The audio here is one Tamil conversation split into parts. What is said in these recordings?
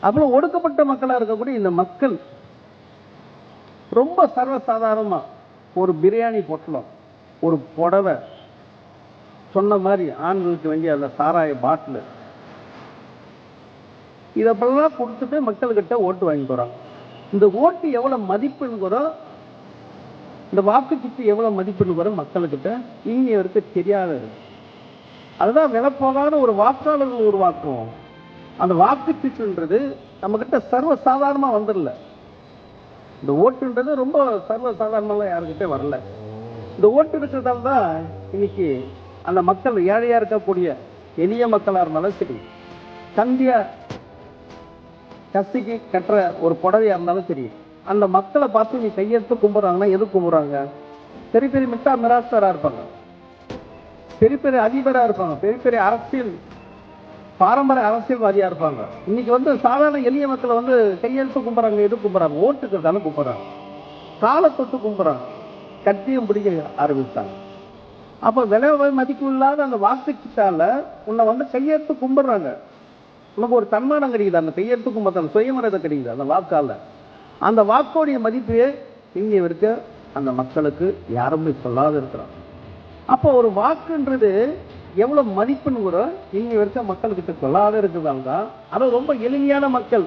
அப்புறம் ஒடுக்கப்பட்ட மக்களாக இருக்கக்கூடிய இந்த மக்கள் ரொம்ப சர்வசாதாரணமாக ஒரு பிரியாணி பொட்டலம், ஒரு புடவை, சொன்ன மாதிரி ஆண்களுக்கு வேண்டிய அந்த சாராய பாட்டில், இதெல்லாம் கொடுத்துட்டு மக்கள்கிட்ட ஓட்டு வாங்கிட்டு வராங்க. இந்த ஓட்டு எவ்வளோ மதிப்புங்கிறோம், இந்த வாக்குச்சீட்டு எவ்வளோ மதிப்புங்கிறோம் மக்கள்கிட்ட இங்கே வரைக்கும் தெரியாதது. அதுதான் விலப்போகாத ஒரு வாக்காளர்கள் உருவாக்குவோம். அந்த வாக்குச்சீட்டுன்றது நம்மக்கிட்ட சர்வசாதாரணமாக வந்துடல. இந்த ஓட்டுன்றது ரொம்ப சர்வசாதாரணமாக யாருக்கிட்ட வரல. இந்த ஓட்டு இருக்கிறதால தான் இன்னைக்கு அந்த மக்கள் ஏழையாக இருக்கக்கூடிய எளிய மக்களாக இருந்தாலும் சரி, சந்தியா கசிக்கு கட்டுற ஒரு புடவையாக இருந்தாலும் சரி, அந்த மக்களை பார்த்து நீ கையெழுத்து கும்பிட்றாங்கன்னா எது கும்பிட்றாங்க? பெரிய பெரிய மிராஸ்டராக இருப்பாங்க, பெரிய பெரிய அதிபராக இருப்பாங்க, பெரிய பெரிய அரசியல் பாரம்பரிய அரசியல்வாதியாக இருப்பாங்க. இன்னைக்கு சாதாரண எளிய மக்களை கையெழுத்து கும்பிட்றாங்க, எது கும்பிட்றாங்க? ஓட்டுக்கு தானே கும்பிட்றாங்க, காலை தொட்டு கும்பிட்றாங்க, கட்டியும் பிடிக்க ஆரம்பித்தாங்க. அப்போ விலை மதிப்பு இல்லாத அந்த வாக்குச்சீட்டால உன்னை கையெழுத்து கும்பிட்றாங்க. உனக்கு ஒரு தன்மானம் கிடைக்குது, அந்த கையெழுத்து கும்பிட்றாங்க, சுயமரியாதை கிடைக்குது அந்த வாக்கால. அந்த வாக்கோடைய மதிப்பையே இங்கே இருக்க அந்த மக்களுக்கு யாருமே சொல்லாத இருக்கிறாங்க. அப்போ ஒரு வாக்குன்றது எவ்வளவு மதிப்புன்னு கூட இங்க இருக்க மக்கள்கிட்ட சொல்லாத இருக்குதாங்க. அதுவும் ரொம்ப எளிமையான மக்கள்,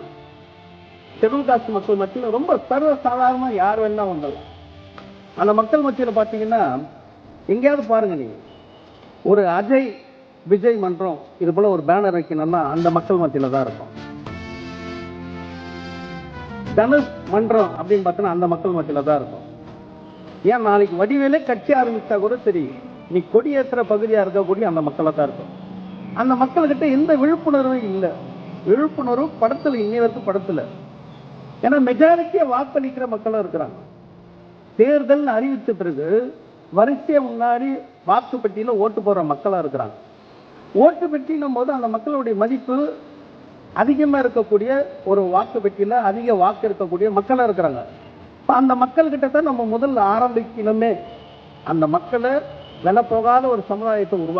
ஷெட்யூல் காஸ்ட் மக்கள் மத்தியில் ரொம்ப சர்வசாதாரணமா யார் வேணா வந்துடலாம். அந்த மக்கள் மத்தியில் பார்த்தீங்கன்னா எங்கேயாவது பாருங்க, நீங்க ஒரு அஜய் விஜய் மன்றம் இது போல ஒரு பேனர் வைக்கணும்னா அந்த மக்கள் மத்தியில தான் இருக்கும். தனுஷ் மன்றம் அப்படின்னு பார்த்தோன்னா அந்த மக்கள் மத்தியில தான் இருக்கும். ஏன் நாளைக்கு வடிவேலே கட்சி ஆரம்பிச்சா கூட சரி, நீ கொடியேற்ற பகுதியா இருக்கக்கூடிய அந்த மக்களை தான் இருக்கும். அந்த மக்கள்கிட்ட எந்த விழிப்புணர்வும் இல்லை. விழிப்புணர்வு படத்துல இன்னைக்கு படத்துல, ஏன்னா மெஜாரிட்டியா வாக்களிக்கிற மக்களும் இருக்கிறாங்க. தேர்தல் அறிவித்த பிறகு வரிசையா முன்னாடி வாக்கு பெட்டியில ஓட்டு போடுற மக்களா இருக்கிறாங்க. ஓட்டு பெட்டினும் போது அந்த மக்களுடைய மதிப்பு அதிகமா இருக்கக்கூடிய ஒரு வாக்கு பெட்டியில அதிக வாக்கு இருக்கக்கூடிய மக்களா இருக்கிறாங்க. அந்த மக்கள் கிட்ட தான் நம்ம முதல்ல ஆரம்பிக்கணுமே. அந்த மக்களை விலை போகாத ஒரு சமுதாயத்தை உருவாக்க